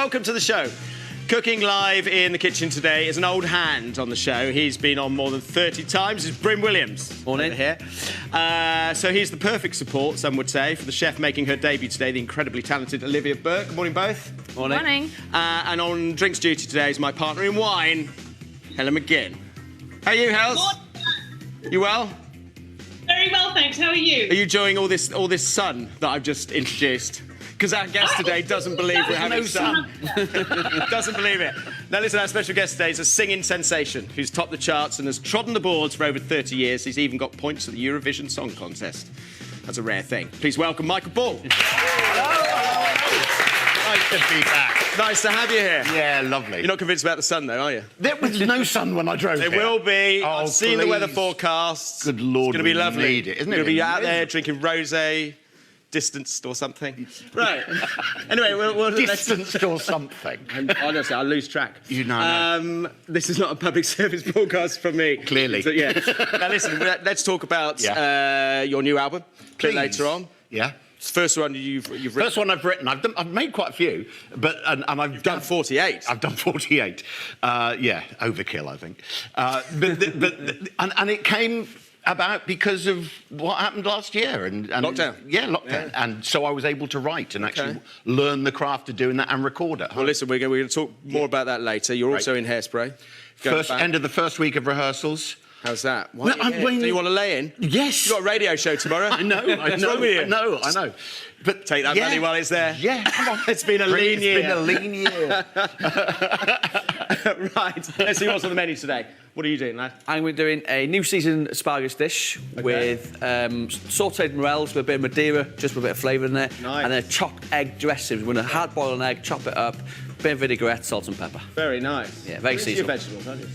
welcome to the show. Cooking live in the kitchen today is an old hand on the show. He's been on more than 30 times. It's Bryn Williams. Morning. Over here. So he's the perfect support, some would say, for the chef making her debut today, the incredibly talented Olivia Burt. Good morning, both. Morning. Morning. And on drinks duty today is my partner in wine, Helen McGinn. How are you, Hels? You well? Very well, thanks. How are you? Are you enjoying all this sun that I've just introduced? Because our guest today doesn't believe we're having sun. Doesn't believe it. Now listen, our special guest today is a singing sensation who's topped the charts and has trodden the boards for over 30 years. He's even got points at the Eurovision Song Contest. That's a rare thing. Please welcome Michael Ball. Nice to be back. Nice to have you here. Yeah, lovely. You're not convinced about the sun, though, are you? There was no sun when I drove There here. will be. Oh, I've seen the please. weather forecasts. Good Lord, it's going to be we lovely. need it, isn't it? You're going to be out Really? there drinking rosé, distanced or something. Right. Anyway, we'll Distanced or something. Honestly, I'll lose track. You know. This is not a public service broadcast from me. Clearly. So, yeah. Now listen, let's talk about your new album a bit Please. later on. Yeah. It's the first one you've written. First one I've written. I've made quite a few, but and I've done 48. I've done 48. Yeah, overkill, I think. And it came about because of what happened last year and Lockdown. Yeah, lockdown. Yeah. And so I was able to write and actually learn the craft of doing that and record it. Well, listen, we're going to talk more about that later. You're also in Hairspray. End of the first week of rehearsals. How's that? No, Do you want to lay in? Yes. You've got a radio show tomorrow. I know. What's wrong with you? I know. But take that money while it's there. Yeah, come on. It's been a lean year. It's been a lean year. Right. Let's see what's on the menu today. What are you doing, lad? I'm going to be doing a new season asparagus dish with sautéed morels with a bit of Nadiya, just with a bit of flavour in there. Nice. And then a chopped egg dressing. We're going to hard boil an egg, chop it up, bit of vinaigrette, salt and pepper. Very nice. Yeah, very seasonal. Your vegetables, aren't you?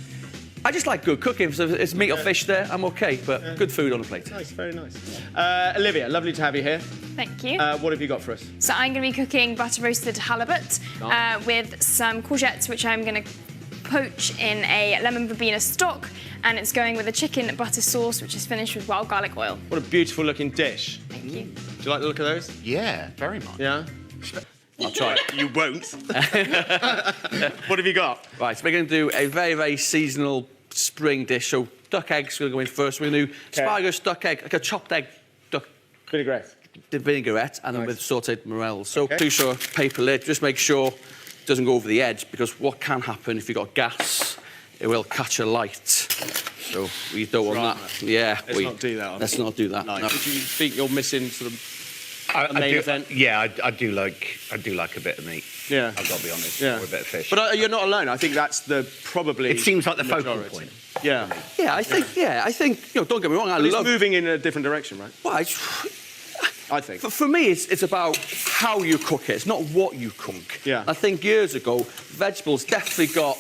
I just like good cooking, so if it's meat or fish there, I'm OK, but good food on the plate. Nice, very nice. Olivia, lovely to have you here. Thank you. What have you got for us? So I'm going to be cooking butter roasted halibut with some courgettes, which I'm going to poach in a lemon verbena stock, and it's going with a chicken butter sauce, which is finished with wild garlic oil. What a beautiful looking dish. Thank you. Do you like the look of those? Yeah, very much. Yeah? I'll try it. You won't. What have you got? Right, so we're going to do a very, very seasonal spring dish. So duck eggs going to go in first. We're going to do asparagus, duck egg, like a chopped egg, duck Vinaigrette. vinaigrette, and then with sautéed morels. So do sure paper lid, just make sure it doesn't go over the edge, because what can happen if you've got gas, it will catch a light. So we don't want that. Yeah. Let's not do that. Let's not do that. Nice. No. Do you think you're missing sort of a main event? Yeah, I do like a bit of meat. Yeah. I've got to be honest. Yeah. Or a bit of fish. But you're not alone. I think that's probably... It seems like the focal majority. point. Yeah. Yeah, I think, you know, don't get me wrong, It's moving in a different direction, right? Well, I think. For me, it's about how you cook it. It's not what you cook. Yeah. I think years ago, vegetables definitely got,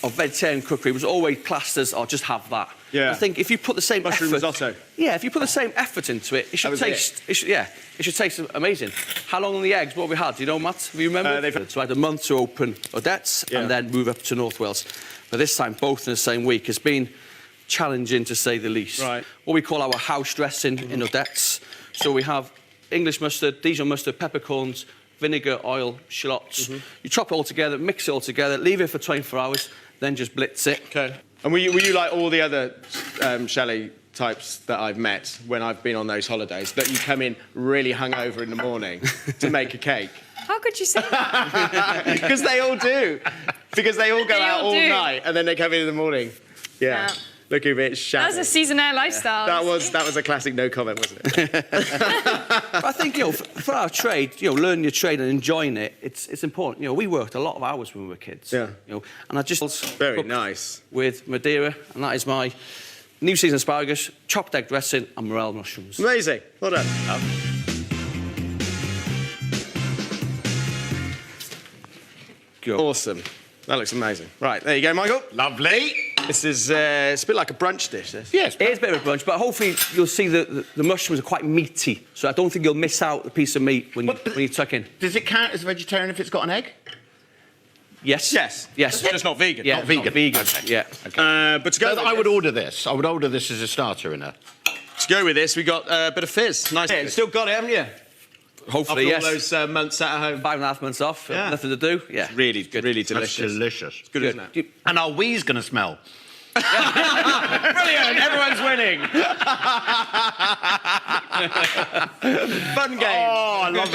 or vegetarian cookery was always classed as, oh, just have that. Yeah. I think if you put the same Mushroom effort... risotto. Yeah, if you put the same effort into it, it should taste... It should taste amazing. How long on the eggs? What have we had? Do you know, Matt? Do you remember? So I had a month to open Odette's and then move up to North Wales. But this time, both in the same week. It's been challenging, to say the least. Right. What we call our house dressing in Odette's. So we have English mustard, Dijon mustard, peppercorns, vinegar, oil, shallots. You chop it all together, mix it all together, leave it for 24 hours, then just blitz it. Okay. And were you like all the other chalet types that I've met when I've been on those holidays, that you come in really hungover in the morning to make a cake? How could you say that? Because they all do. Because they all go out all do. night and then they come in the morning. Yeah. Yeah. Looking a bit shabby. That's a seasonaire lifestyle. That was a classic no comment, wasn't it? But I think, you know, for our trade, you know, learning your trade and enjoying it, it's important. You know, we worked a lot of hours when we were kids. Yeah. You know, and I just Very cooked nice. with Nadiya, and that is my new season asparagus, chopped egg dressing, and morel mushrooms. Amazing. Well done. Go. Awesome. That looks amazing. Right, there you go, Michael. Lovely. This is it's a bit like a brunch dish, this. Yes. It is a bit of a brunch, but hopefully you'll see the mushrooms are quite meaty, so I don't think you'll miss out the piece of meat when you tuck in. Does it count as a vegetarian if it's got an egg? Yes. Yes. Yes. It's just not vegan. Yeah, Not vegan. vegan. Okay. Yeah. But to go, I would order this. I would order this as a starter in a... to go with this, we got a bit of fizz. Nice. Yeah, still got it, haven't you? Hopefully, After yes. all those months at home. 5.5 months off, Yeah. nothing to do. Yeah, It's really, good. really That's delicious. delicious. It's good, isn't it? And our we's going to smell. Brilliant! Everyone's winning. Fun game. Oh, I love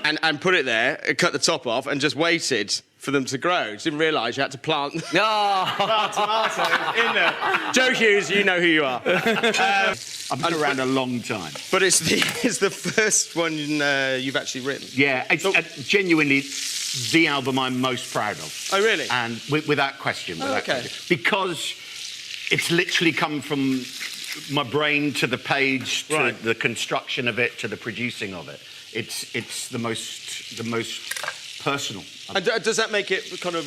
it. And put it there, cut the top off, and just waited for them to grow. Just didn't realise you had to plant tomatoes in there. Joe Hughes, you know who you are. I've been around a long time. But it's the first one you've actually written. Yeah, it's genuinely the album I'm most proud of. Oh, really? And without question. Without okay. question. Because it's literally come from my brain to the page, to the construction of it, to the producing of it. It's the most personal. And does that make it kind of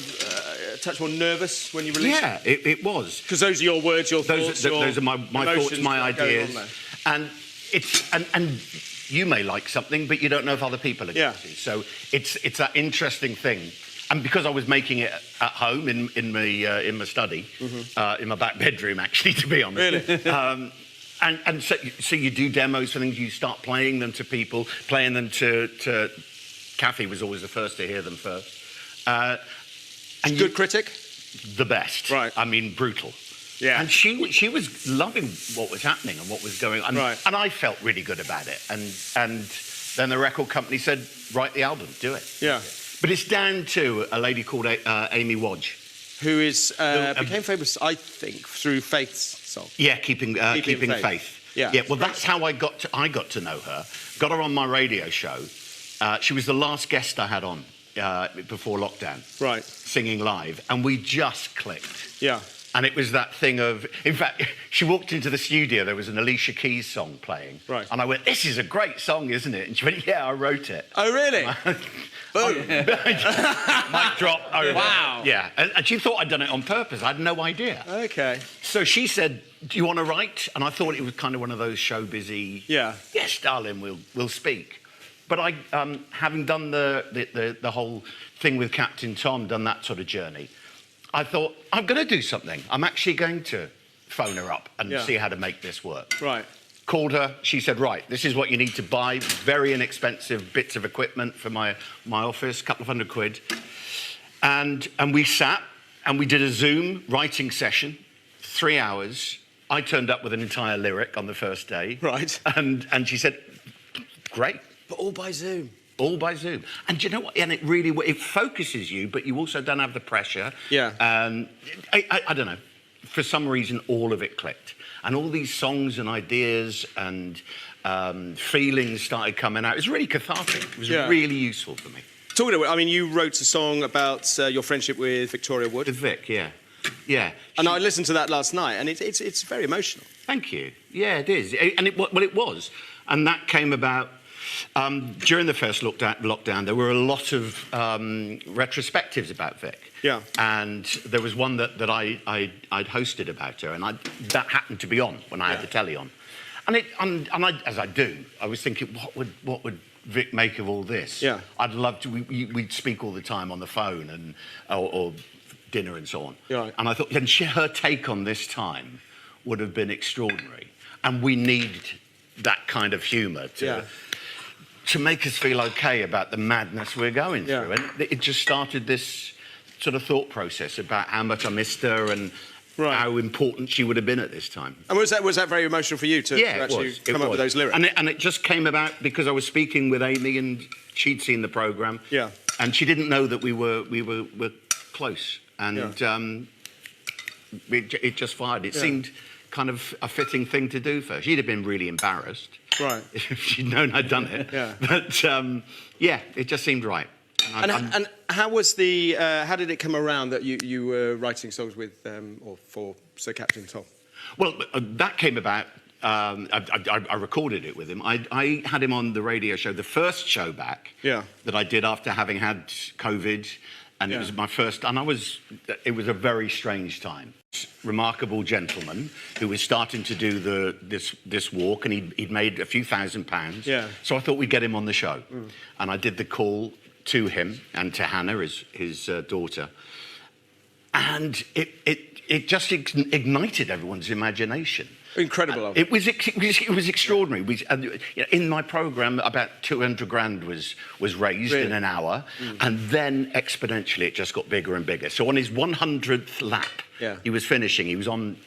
a touch more nervous when you release it? Yeah, it was. Because those are your words, your thoughts, those are my thoughts, my ideas. And And you may like something, but you don't know if other people are going to. So it's that interesting thing. And because I was making it at home in my study, in my back bedroom, actually, to be honest. Really? And so you do demos for things. You start playing them to people, playing them to Kathy was always the first to hear them first. And good critic? The best. Right. I mean, brutal. Yeah. And she was loving what was happening and what was going on. And I felt really good about it. And then the record company said, write the album, do it. Yeah. But it's down to a lady called Amy Wodge. Who is became famous, I think, through Faith's song. Yeah, Keeping Faith. Yeah. Yeah. Well, that's how I got to know her. Got her on my radio show. She was the last guest I had on before lockdown. Right. Singing live, and we just clicked. Yeah. And it was that thing of, in fact, she walked into the studio, there was an Alicia Keys song playing. Right. And I went, this is a great song, isn't it? And she went, yeah, I wrote it. Oh, really? Boom. Mic drop over. Wow. Yeah. And she thought I'd done it on purpose. I had no idea. Okay. So she said, do you want to write? And I thought it was kind of one of those show busy, yes, darling, we'll speak. But I, having done the whole thing with Captain Tom, done that sort of journey, I thought, I'm going to do something. I'm actually going to phone her up and see how to make this work. Right. Called her. She said, right, this is what you need to buy. Very inexpensive bits of equipment for my office, a couple of £100. And we sat and we did a Zoom writing session, 3 hours. I turned up with an entire lyric on the first day. Right. And she said, great. But all by Zoom. All by Zoom. And do you know what? And it focuses you, but you also don't have the pressure. Yeah. I don't know. For some reason, all of it clicked. And all these songs and ideas and feelings started coming out. It was really cathartic. It was really useful for me. Talking about, I mean, you wrote a song about your friendship with Victoria Wood. With Vic, yeah. Yeah. And I listened to that last night, and it's very emotional. Thank you. Yeah, it is. And it was. And that came about... during the first lockdown, there were a lot of retrospectives about Vic. Yeah. And there was one that I'd hosted about her, and that happened to be on when I had the telly on. And I, as I do, I was thinking, what would Vic make of all this? Yeah. I'd love to. We'd speak all the time on the phone and or dinner and so on. Right. And I thought, and her take on this time would have been extraordinary, and we need that kind of humour to make us feel okay about the madness we're going through. And it just started this sort of thought process about how much I missed her and how important she would have been at this time. And was that very emotional for you to actually come up with those lyrics? And it just came about because I was speaking with Amy and she'd seen the programme. Yeah. And she didn't know that we were close. And it just fired. It seemed kind of a fitting thing to do for her. She'd have been really embarrassed. Right. If she'd known I'd done it. But, it just seemed right. And how was how did it come around that you were writing songs with, or for Sir Captain Tom? Well, that came about, I recorded it with him. I had him on the radio show, the first show back that I did after having had COVID. And it was my first, and it was a very strange time. Remarkable gentleman who was starting to do this walk, and he'd made a few £1,000. Yeah. So I thought we'd get him on the show. And I did the call to him and to Hannah, his daughter. And it just ignited everyone's imagination. Incredible. It was extraordinary. In my programme, about 200 grand was raised in an hour, and then exponentially it just got bigger and bigger. So on his 100th lap, he was finishing. He was on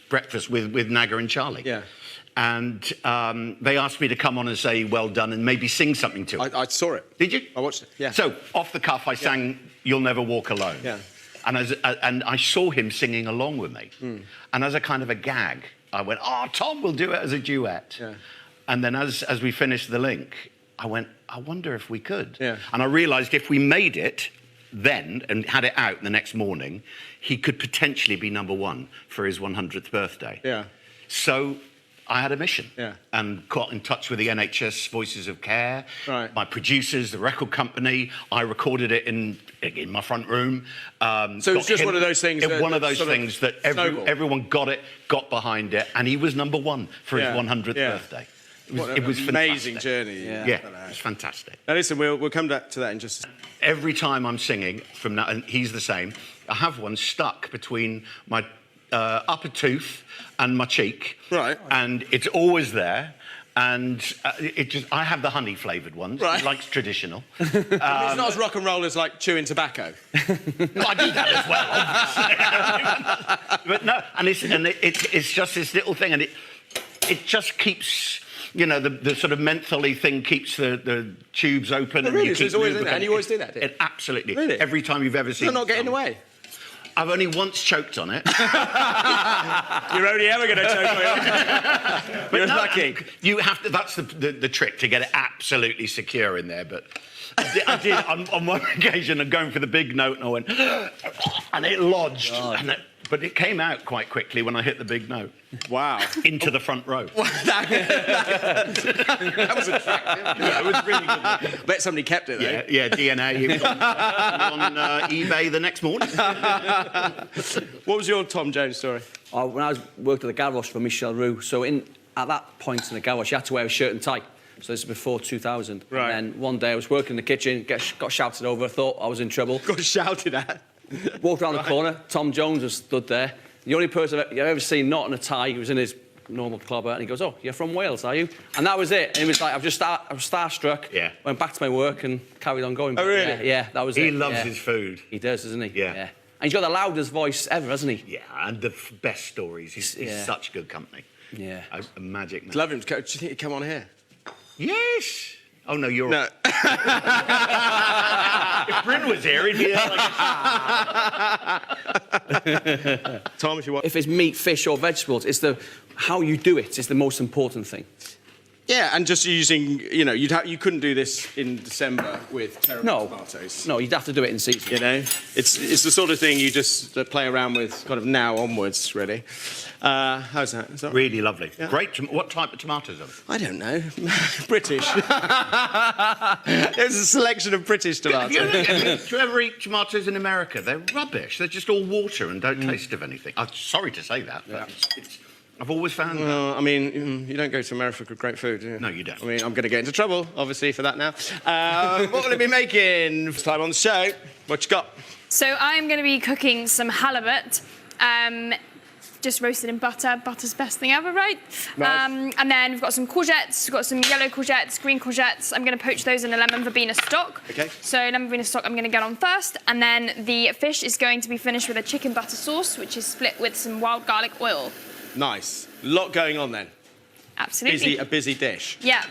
breakfast with Nadiya and Charlie. Yeah. And they asked me to come on and say well done and maybe sing something to him. I saw it. Did you? I watched it. Yeah. So off the cuff, I sang "You'll Never Walk Alone." Yeah. And I saw him singing along with me, and as a kind of a gag, I went, "Oh, Tom, we'll do it as a duet." Yeah. And then as we finished the link, I went, "I wonder if we could." Yeah. And I realised if we made it then and had it out the next morning, he could potentially be #1 for his 100th birthday. Yeah. So I had a mission and got in touch with the NHS Voices of Care, my producers, the record company. I recorded it in my front room. So it's just one of those things. One of those things that everyone got behind it, and he was #1 for his 100th birthday. It was an amazing journey. Yeah, it was fantastic. Now listen, we'll come back to that in just a second. Every time I'm singing from now, and he's the same, I have one stuck between my upper tooth and my cheek. Right. And it's always there. And I have the honey flavoured ones. Right. He likes traditional. It's not as rock and roll as like chewing tobacco. Well, I do that as well, obviously. But no, and it's just this little thing, and it just keeps. You know, the sort of mentholy thing keeps the tubes open. And really? So it's always in there? And you always do that, Absolutely. Really? Every time you've ever seen You're not getting away? I've only once choked on it. You're only ever going to choke on it. But you're lucky. You have to, that's the trick, to get it absolutely secure in there. But I did on one occasion, I'm going for the big note, and I went, and it lodged. But it came out quite quickly when I hit the big note. Wow. Into the front row. That was attractive. Yeah, it was really good. I bet somebody kept it, though. Yeah, DNA. It was on eBay the next morning. What was your Tom Jones story? When I worked at the garage for Michelle Roux, so at that point in the garage, you had to wear a shirt and tie. So this is before 2000. Right. And then one day I was working in the kitchen, got shouted over, thought I was in trouble. Got shouted at? Walked around the corner, Tom Jones was stood there. The only person I've ever seen not in a tie, he was in his normal clubber, and he goes, "Oh, you're from Wales, are you?" And that was it. And he was like, I was starstruck. Yeah. Went back to my work and carried on going. Oh, really? Yeah, that was it. He loves his food. He does, doesn't he? Yeah. And he's got the loudest voice ever, hasn't he? Yeah, and the best stories. He's such good company. Yeah. A magic man. Love him. Do you think he'd come on here? Yes. Oh, no, you're... No. If Bryn was here, he'd be like... Tom, if you want... If it's meat, fish or vegetables, it's how you do it is the most important thing. Yeah, and just using, you know, you couldn't do this in December with terrible tomatoes. No, you'd have to do it in season. You know, it's the sort of thing you just play around with kind of now onwards, really. How's that? Is that really lovely? Yeah. Great. What type of tomatoes are they? I don't know. British. There's a selection of British tomatoes. Do you ever eat tomatoes in America? They're rubbish. They're just all water and don't taste of anything. I'm sorry to say that, but I've always found that. I mean, you don't go to America for great food, do you? No, you don't. I mean, I'm going to get into trouble, obviously, for that now. What will it be making? First time on the show. What you got? So I'm going to be cooking some halibut. Just roasted in butter. Butter's the best thing ever, right? Nice. And then we've got some courgettes. We've got some yellow courgettes, green courgettes. I'm going to poach those in a lemon verbena stock. Okay. So lemon verbena stock I'm going to get on first. And then the fish is going to be finished with a chicken butter sauce, which is split with some wild garlic oil. Nice. A lot going on then. Absolutely. A busy dish. Yeah.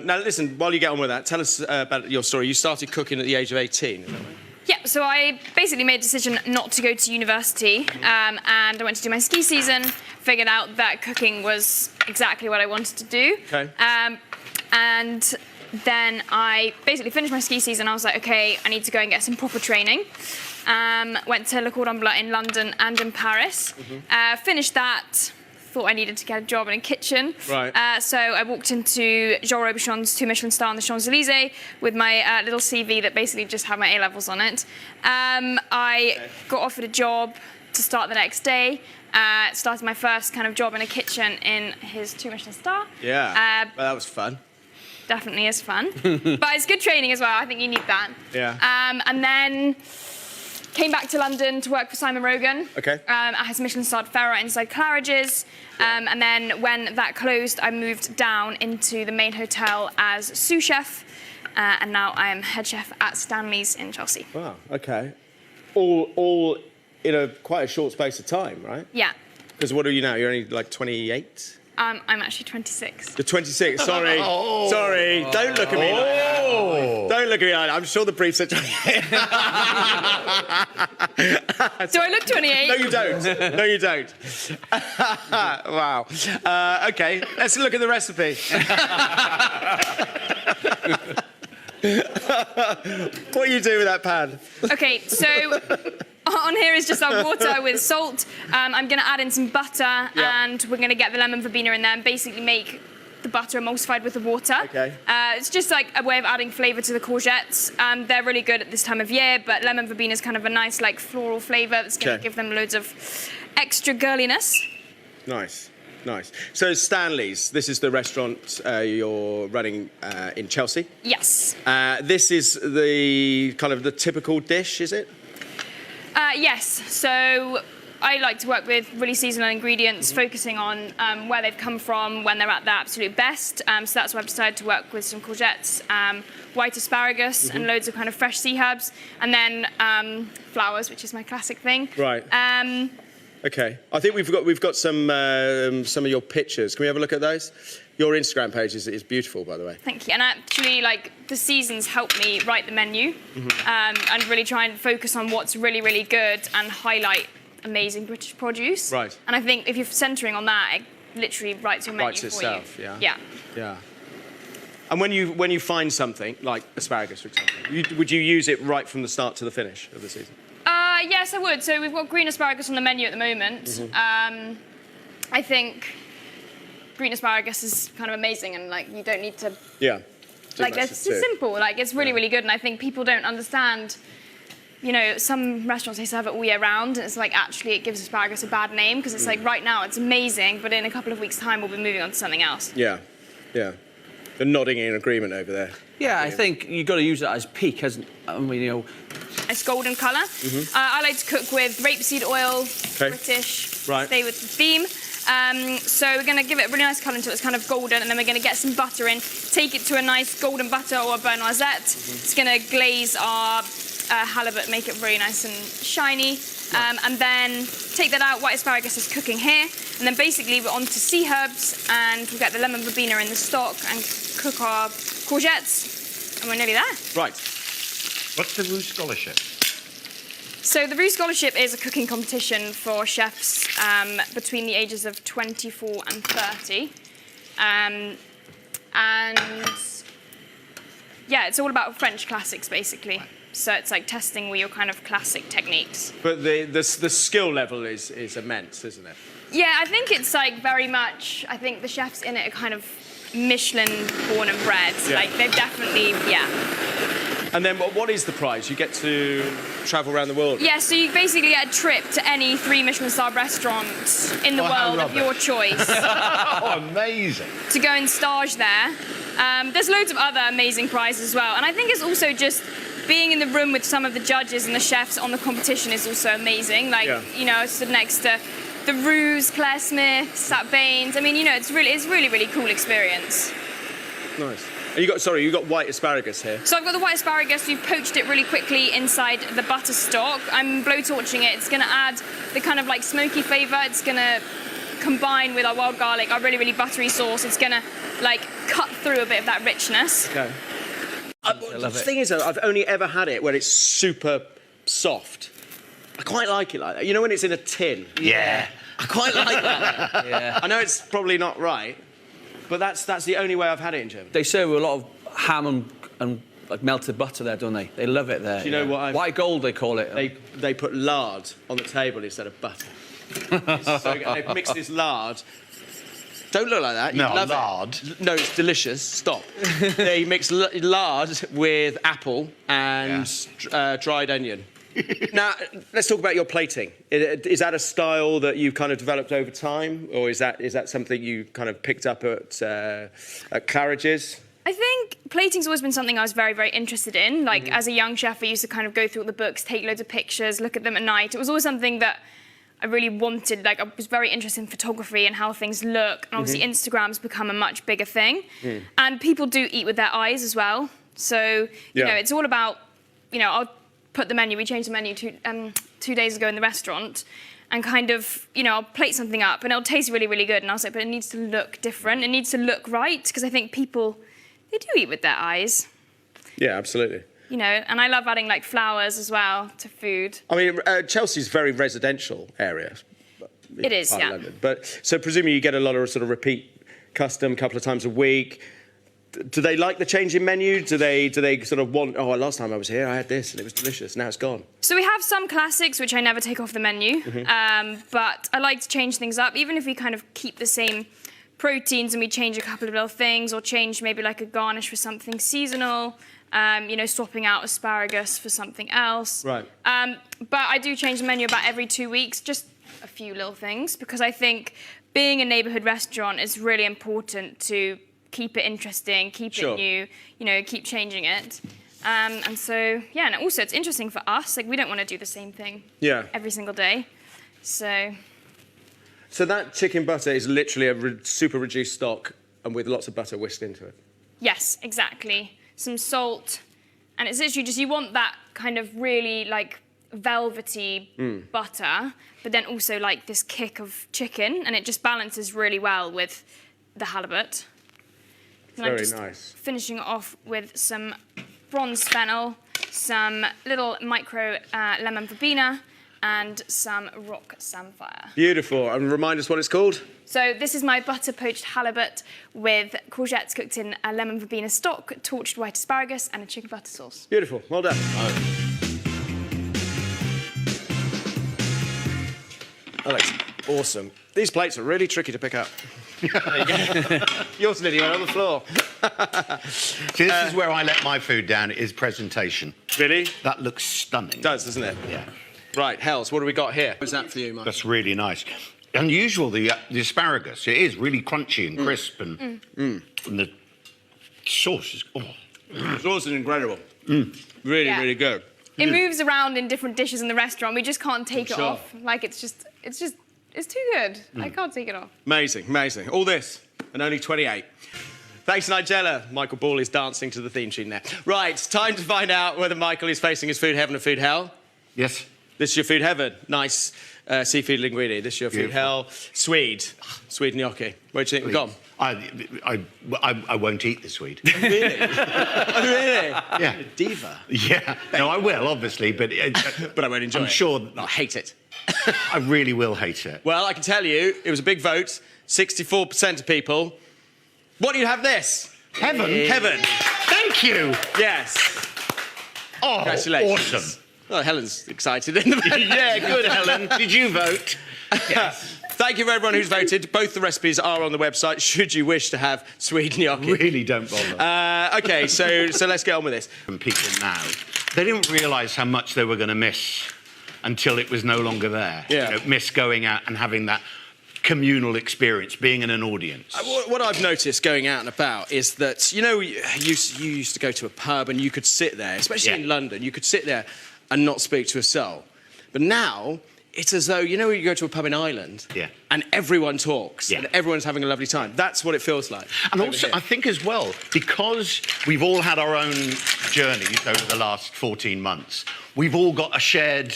Now, listen, while you get on with that, tell us about your story. You started cooking at the age of 18, is that right? Yeah, so I basically made a decision not to go to university, and I went to do my ski season, figured out that cooking was exactly what I wanted to do. Okay. And then I basically finished my ski season. I was like, okay, I need to go and get some proper training. Went to Le Cordon Bleu in London and in Paris. Finished that. Thought I needed to get a job in a kitchen. Right. So I walked into Jean Robichon's 2 Michelin star on the Champs-Elysees with my little CV that basically just had my A-levels on it. I got offered a job to start the next day. Started my first kind of job in a kitchen in his 2 Michelin star. Yeah, well, that was fun. Definitely is fun. But it's good training as well. I think you need that. Yeah. And then came back to London to work for Simon Rogan. Okay. At his Michelin-starred Ferrer inside Claridge's. And then when that closed, I moved down into the main hotel as sous chef. And now I am head chef at Stanley's in Chelsea. Wow, okay. All in quite a short space of time, right? Yeah. Because what are you now? You're only like 28? I'm actually 26. You're 26, sorry. Sorry, don't look at me like that. Don't look at me like that. I'm sure the brief said 28. Do I look 28? No, you don't. No, you don't. Wow. OK, let's look at the recipe. What do you do with that pan? OK, so on here is just our water with salt. I'm going to add in some butter, and we're going to get the lemon verbena in there and basically make the butter emulsified with the water. Okay. It's just like a way of adding flavour to the courgettes. They're really good at this time of year, but lemon verbena is kind of a nice, like, floral flavour that's going to give them loads of extra girliness. Nice. Nice. So Stanley's, this is the restaurant you're running in Chelsea? Yes. This is the kind of the typical dish, is it? Yes. So I like to work with really seasonal ingredients, focusing on where they've come from, when they're at their absolute best. So that's why I've decided to work with some courgettes, white asparagus, and loads of kind of fresh sea herbs, and then flowers, which is my classic thing. Right. Okay. I think we've got some of your pictures. Can we have a look at those? Your Instagram page is beautiful, by the way. Thank you. And actually, like, the seasons help me write the menu, and really try and focus on what's really, really good and highlight amazing British produce. Right. And I think if you're centering on that, it literally writes your menu Writes itself, for you. Yeah. Yeah. And when you find something like asparagus, for example, would you use it right from the start to the finish of the season? Yes, I would. So we've got green asparagus on the menu at the moment. I think green asparagus is kind of amazing, and like you don't need to. Yeah. Like it's simple. Like it's really, really good, and I think people don't understand. You know, some restaurants they serve it all year round, and it's like actually it gives asparagus a bad name because it's like right now it's amazing, but in a couple of weeks' time we'll be moving on to something else. Yeah. Yeah. They're nodding in agreement over there. Yeah, I think you've got to use it as peak, hasn't? I mean, you know. It's golden colour. I like to cook with rapeseed oil, British. Right. Stay with the theme. So we're going to give it a really nice colour until it's kind of golden, and then we're going to get some butter in, take it to a nice golden butter or a beurre noisette. It's going to glaze our halibut, make it really nice and shiny. And then take that out, white asparagus is cooking here. And then basically we're on to sea herbs, and we'll get the lemon verbena in the stock and cook our courgettes, and we're nearly there. Right. What's the Roux Scholarship? So the Roux Scholarship is a cooking competition for chefs between the ages of 24 and 30. And yeah, it's all about French classics, basically. So it's like testing all your kind of classic techniques. But the skill level is immense, isn't it? Yeah, I think it's like very much, I think the chefs in it are kind of Michelin born and bred. Yeah. Like they've definitely, yeah. And then what is the prize? You get to travel around the world? Yeah, so you basically get a trip to any 3 Michelin-star restaurant in the world of your choice. Oh, amazing. To go and stage there. There's loads of other amazing prizes as well. And I think it's also just being in the room with some of the judges and the chefs on the competition is also amazing. Like, you know, I stood next to the Roux, Claire Smith, Sat Baines. I mean, you know, it's really, really cool experience. Nice. And you got white asparagus here. So I've got the white asparagus. We've poached it really quickly inside the butter stock. I'm blowtorching it. It's going to add the kind of like smoky flavour. It's going to combine with our wild garlic, our really, really buttery sauce. It's going to like cut through a bit of that richness. Okay. The thing is, though, I've only ever had it where it's super soft. I quite like it like that. You know when it's in a tin? Yeah. I quite like that. Yeah. I know it's probably not right, but that's the only way I've had it in Germany. They serve a lot of ham and like melted butter there, don't they? They love it there. Do you know what? White gold, they call it. They put lard on the table instead of butter. So they've mixed this lard. Don't look like that. You love lard. It. No, it's delicious. Stop. They mix lard with apple and dried onion. Now, let's talk about your plating. Is that a style that you've kind of developed over time, or is that something you kind of picked up at Claridge's? I think plating's always been something I was very, very interested in. Like, as a young chef, I used to kind of go through all the books, take loads of pictures, look at them at night. It was always something that I really wanted. Like, I was very interested in photography and how things look. And obviously, Instagram's become a much bigger thing. And people do eat with their eyes as well. So, you know, it's all about, you know, I'll put the menu, we changed the menu 2 days ago in the restaurant, and kind of, you know, I'll plate something up and it'll taste really, really good. And I was like, but it needs to look different. It needs to look right, because I think people, they do eat with their eyes. Yeah, absolutely. You know, and I love adding like flowers as well to food. I mean, Chelsea's a very residential area. It is, yeah. London. But so presumably you get a lot of sort of repeat custom, a couple of times a week. Do they like the change in menu? Do they sort of want, oh, last time I was here, I had this and it was delicious, now it's gone? So we have some classics, which I never take off the menu, but I like to change things up, even if we kind of keep the same proteins and we change a couple of little things, or change maybe like a garnish for something seasonal, you know, swapping out asparagus for something else. Right. But I do change the menu about every 2 weeks, just a few little things, because I think being a neighbourhood restaurant is really important to keep it interesting, keep it new, you know, keep changing it. And so, yeah, and also it's interesting for us. Like, we don't want to do the same thing every single day. So that chicken butter is literally a super reduced stock and with lots of butter whisked into it? Yes, exactly. Some salt. And it's literally just, you want that kind of really, like, velvety butter, but then also, like, this kick of chicken, and it just balances really well with the halibut. And Very I'm just nice. finishing it off with some bronze fennel, some little micro lemon verbena, and some rock samphire. Beautiful. And remind us what it's called? So this is my butter poached halibut with courgettes cooked in a lemon verbena stock, torched white asparagus, and a chicken butter sauce. Beautiful. Well done. Oh, that's awesome. These plates are really tricky to pick up. Yours, Nadiya, on the floor. See, this is where I let my food down, is presentation. Really? That looks stunning. It does, doesn't it? Yeah. Right, Hels, what do we got here? What's that for you, Mike? That's really nice. Unusual, the asparagus. It is really crunchy and crisp, and the sauce is... Oh. The sauce is incredible. Really, really good. It moves around in different dishes in the restaurant. We just can't take it off. Like, it's too good. I can't take it off. Amazing, amazing. All this, and only 28. Thanks, Nigella. Michael Ball is dancing to the theme tune there. Right, time to find out whether Michael is facing his food heaven or food hell. Yes. This is your food heaven. Nice seafood linguine. This is your food hell. Swede gnocchi. Where do you think we've gone? I won't eat the Swede. Really? Oh, really? Yeah. Diva. Yeah. No, I will, obviously, but... but I won't enjoy it. I'm sure... I hate it. I really will hate it. Well, I can tell you, it was a big vote. 64% of people. What do you have this? Heaven? Heaven. Thank you. Yes. Oh, congratulations. Awesome. Oh, Helen's excited in the back. Yeah, good, Helen. Did you vote? Yes. Thank you for everyone who's voted. Both the recipes are on the website, should you wish to have Swede gnocchi. Really don't bother. OK, so let's get on with this. And people now, they didn't realise how much they were going to miss until it was no longer there. Yeah. You know, miss going out and having that communal experience, being in an audience. What I've noticed going out and about is that, you know, you used to go to a pub and you could sit there, especially in London, you could sit there and not speak to a soul. But now, it's as though, you know, you go to a pub in Ireland and everyone talks and everyone's having a lovely time. That's what it feels like. And also, I think as well, because we've all had our own journeys over the last 14 months, we've all got a shared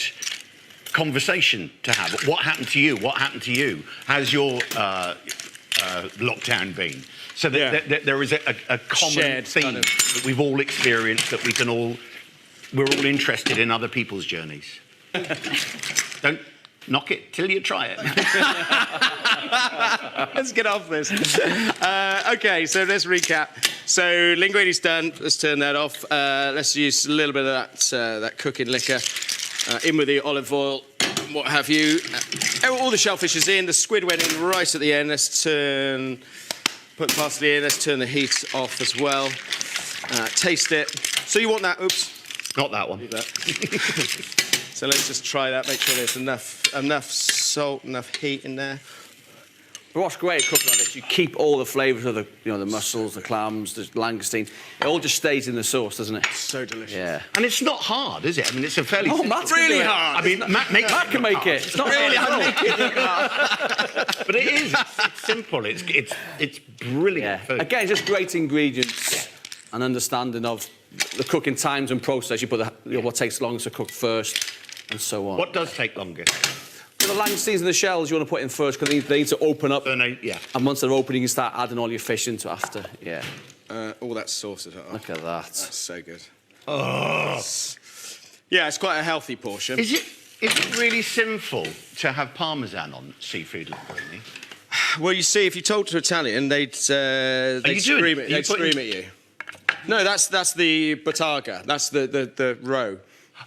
conversation to have. What happened to you? What happened to you? How's your lockdown been? So there is a common shared theme that we've all experienced, that we're all interested in other people's journeys. Don't knock it till you try it. Let's get off this. OK, so let's recap. So linguine's done. Let's turn that off. Let's use a little bit of that cooking liquor. In with the olive oil, what have you. All the shellfish is in. The squid went in right at the end. Let's put parsley in. Let's turn the heat off as well. Taste it. So you want that? Oops. Not that one. So let's just try that. Make sure there's enough salt, enough heat in there. But what's great cooking on this, you keep all the flavours of the, the mussels, the clams, the langoustine. It all just stays in the sauce, doesn't it? So delicious. Yeah. And it's not hard, is it? I mean, it's a fairly... Oh, Matt's really hard. I mean, Matt can make it. It's not really hard. But it is. It's simple. It's brilliant food. Again, just great ingredients and understanding of the cooking times and process. You put what takes longest to cook first and so on. What does take longest? The langoustines and the shells you want to put in first because they need to open up. And once they're open, you can start adding all your fish into after. Yeah. All that sauce as well. Look at that. That's so good. Oh. Yeah, it's quite a healthy portion. Is it really sinful to have parmesan on seafood linguine? Well, you see, if you talk to Italian, they'd scream at you. No, that's the botarga. That's the roe.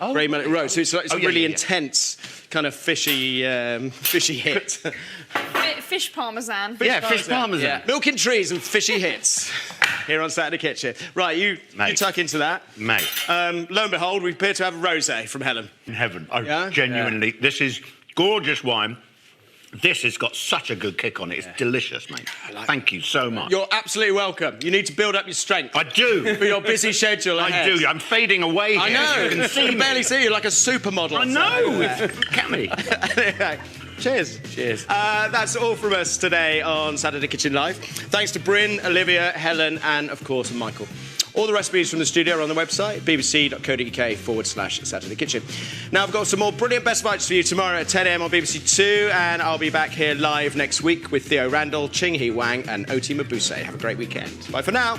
Oh, grey mullet roe. So it's a really intense kind of fishy hit. Fish parmesan. Fish parmesan. Yeah. Milk and trees and fishy hits here on Saturday Kitchen. Right, you tuck into that. Mate. Lo and behold, we appear to have a rosé from Helen. In heaven. Genuinely. Yeah. This is gorgeous wine. This has got such a good kick on it. It's delicious, mate. Thank you so much. You're absolutely welcome. You need to build up your strength. I do. For your busy schedule ahead. I do. I'm fading away here. I know. You can see I can barely see you like a supermodel. I know. Look at me. Anyway, cheers. Cheers. That's all from us today on Saturday Kitchen Live. Thanks to Bryn, Olivia, Helen, and, of course, Michael. All the recipes from the studio are on the website, bbc.co.uk/Saturday Kitchen. Now, I've got some more brilliant Best Bites for you tomorrow at 10 a.m. on BBC Two, and I'll be back here live next week with Theo Randall, Ching Hee Wang, and Oti Mabuse. Have a great weekend. Bye for now.